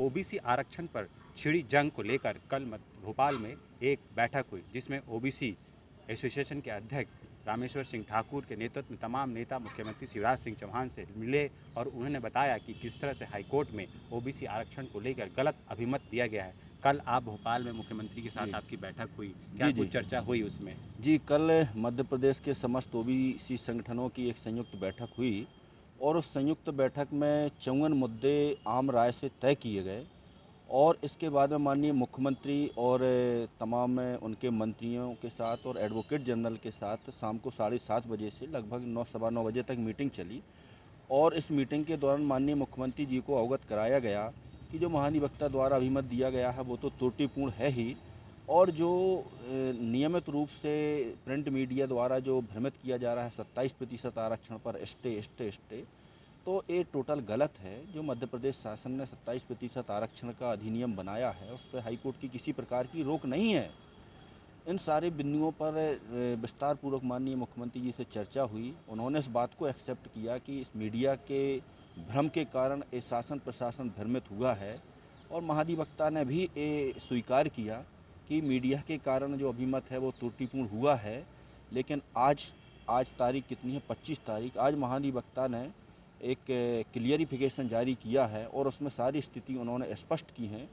OBC आरक्षण पर छिड़ी जंग को लेकर कल भोपाल में एक बैठक हुई, जिसमें ओबीसी एसोसिएशन के अध्यक्ष रामेश्वर सिंह ठाकुर के नेतृत्व में तमाम नेता मुख्यमंत्री शिवराज सिंह चौहान से मिले और उन्होंने बताया कि किस तरह से हाईकोर्ट में ओबीसी आरक्षण को लेकर गलत अभिमत दिया गया है। कल आप भोपाल में मुख्यमंत्री के साथ आपकी बैठक हुई, क्या कुछ चर्चा हुई उसमें? जी, कल मध्य प्रदेश के समस्त ओबीसी संगठनों की एक संयुक्त बैठक हुई और उस संयुक्त बैठक में 54 मुद्दे आम राय से तय किए गए और इसके बाद में माननीय मुख्यमंत्री और तमाम उनके मंत्रियों के साथ और एडवोकेट जनरल के साथ शाम को 7:30 बजे से लगभग 9 सवा 9 बजे तक मीटिंग चली और इस मीटिंग के दौरान माननीय मुख्यमंत्री जी को अवगत कराया गया कि जो महाधिवक्ता द्वारा अभिमत दिया गया है वो तो त्रुटिपूर्ण है ही, और जो नियमित रूप से प्रिंट मीडिया द्वारा जो भ्रमित किया जा रहा है 27% आरक्षण पर स्टे स्टे स्टे, तो ये टोटल गलत है। जो मध्य प्रदेश शासन ने 27% आरक्षण का अधिनियम बनाया है उस पर हाईकोर्ट की किसी प्रकार की रोक नहीं है। इन सारे बिंदुओं पर विस्तार पूर्वक माननीय मुख्यमंत्री जी से चर्चा हुई। उन्होंने इस बात को एक्सेप्ट किया कि इस मीडिया के भ्रम के कारण ये शासन प्रशासन भ्रमित हुआ है और महाधिवक्ता ने भी ये स्वीकार किया कि मीडिया के कारण जो अभिमत है वो त्रुटिपूर्ण हुआ है। लेकिन आज तारीख कितनी है, 25 तारीख, आज महाधिवक्ता ने एक क्लियरिफिकेशन जारी किया है और उसमें सारी स्थिति उन्होंने स्पष्ट की हैं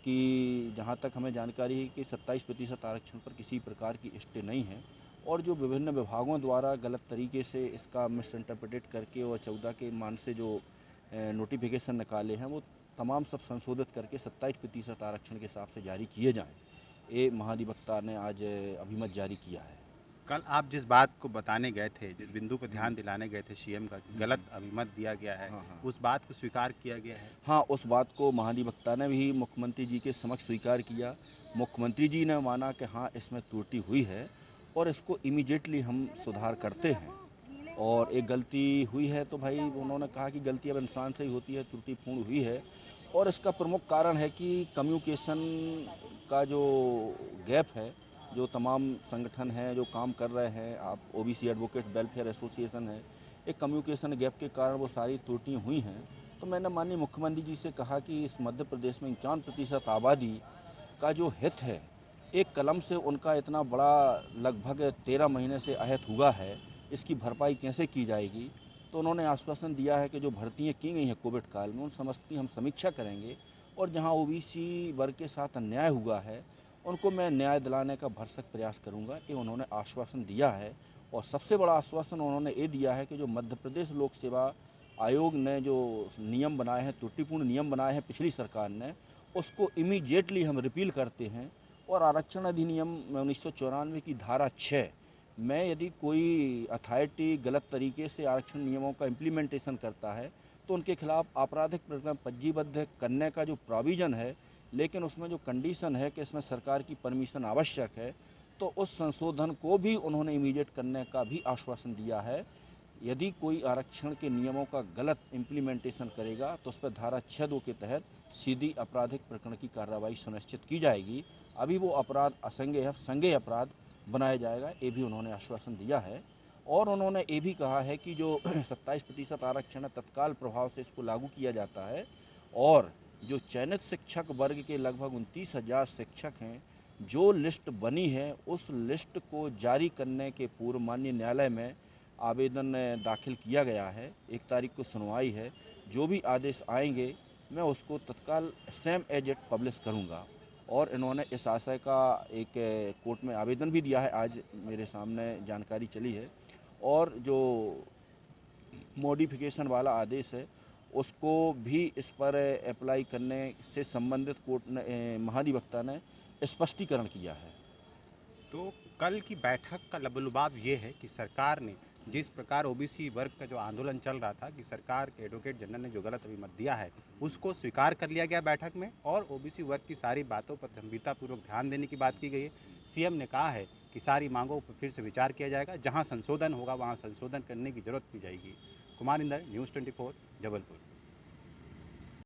कि जहाँ तक हमें जानकारी है कि 27% आरक्षण पर किसी प्रकार की स्टे नहीं है और जो विभिन्न विभागों द्वारा गलत तरीके से इसका मिस इंटरप्रेटेड करके और 14 के मान से जो नोटिफिकेशन निकाले हैं वो तमाम सब संशोधित करके 27% आरक्षण के हिसाब से जारी किए जाएं। ये महाधिवक्ता ने आज अभिमत जारी किया है। कल आप जिस बात को बताने गए थे, जिस बिंदु पर ध्यान दिलाने गए थे सीएम का कि गलत अभिमत दिया गया है, उस बात को स्वीकार किया गया है? हाँ, उस बात को महाधिवक्ता ने भी मुख्यमंत्री जी के समक्ष स्वीकार किया। मुख्यमंत्री जी ने माना कि हाँ, इसमें त्रुटि हुई है और इसको इमीडिएटली हम सुधार करते हैं और एक गलती हुई है तो भाई उन्होंने कहा कि गलती अब इंसान से ही होती है, त्रुटिपूर्ण हुई है और इसका प्रमुख कारण है कि कम्युनिकेशन का जो गैप है, जो तमाम संगठन हैं जो काम कर रहे हैं, आप ओबीसी एडवोकेट वेलफेयर एसोसिएशन है, एक कम्युनिकेशन गैप के कारण वो सारी त्रुटियाँ हुई हैं। तो मैंने माननीय मुख्यमंत्री जी से कहा कि इस मध्य प्रदेश में 51% आबादी का जो हित है, एक कलम से उनका इतना बड़ा लगभग 13 महीने से आहत हुआ है, इसकी भरपाई कैसे की जाएगी। तो उन्होंने आश्वासन दिया है कि जो भर्तियाँ की गई हैं कोविड काल में उन समस्त की हम समीक्षा करेंगे और जहां ओबीसी वर्ग के साथ अन्याय हुआ है उनको मैं न्याय दिलाने का भरसक प्रयास करूंगा, ये उन्होंने आश्वासन दिया है। और सबसे बड़ा आश्वासन उन्होंने ये दिया है कि जो मध्य प्रदेश लोक सेवा आयोग ने जो नियम बनाए हैं, त्रुटिपूर्ण नियम बनाए हैं पिछली सरकार ने, उसको इमीडिएटली हम रिपील करते हैं और आरक्षण अधिनियम 1994 की धारा 6 में यदि कोई अथॉरिटी गलत तरीके से आरक्षण नियमों का इम्प्लीमेंटेशन करता है तो उनके खिलाफ आपराधिक प्रकरण पंजीबद्ध करने का जो प्रोविज़न है, लेकिन उसमें जो कंडीशन है कि इसमें सरकार की परमिशन आवश्यक है, तो उस संशोधन को भी उन्होंने इमीडिएट करने का भी आश्वासन दिया है। यदि कोई आरक्षण के नियमों का गलत इम्प्लीमेंटेशन करेगा तो उस पर धारा 6(2) के तहत सीधी आपराधिक प्रकरण की कार्रवाई सुनिश्चित की जाएगी। अभी वो अपराध असंज्ञेय है, संज्ञेय अपराध बनाया जाएगा, ये भी उन्होंने आश्वासन दिया है। और उन्होंने ये भी कहा है कि जो 27% आरक्षण है तत्काल प्रभाव से इसको लागू किया जाता है और जो चयनित शिक्षक वर्ग के लगभग 29,000 शिक्षक हैं, जो लिस्ट बनी है उस लिस्ट को जारी करने के पूर्व माननीय न्यायालय में आवेदन दाखिल किया गया है। 1 तारीख को सुनवाई है। जो भी आदेश आएंगे मैं उसको तत्काल सेम एज इट पब्लिश करूंगा और इन्होंने इस आशय का एक कोर्ट में आवेदन भी दिया है, आज मेरे सामने जानकारी चली है। और जो मॉडिफिकेशन वाला आदेश है उसको भी इस पर अप्लाई करने से संबंधित कोर्ट ने महाधिवक्ता ने स्पष्टीकरण किया है। तो कल की बैठक का लबलुबाब ये है कि सरकार ने जिस प्रकार ओबीसी वर्ग का जो आंदोलन चल रहा था कि सरकार के एडवोकेट जनरल ने जो गलत अभिमत दिया है उसको स्वीकार कर लिया गया बैठक में और ओबीसी वर्ग की सारी बातों पर गंभीरतापूर्वक ध्यान देने की बात की गई है। सीएम ने कहा है कि सारी मांगों पर फिर से विचार किया जाएगा, जहां संशोधन होगा वहां संशोधन करने की जरूरत की जाएगी। कुमार इंदर, न्यूज़ 24, जबलपुर।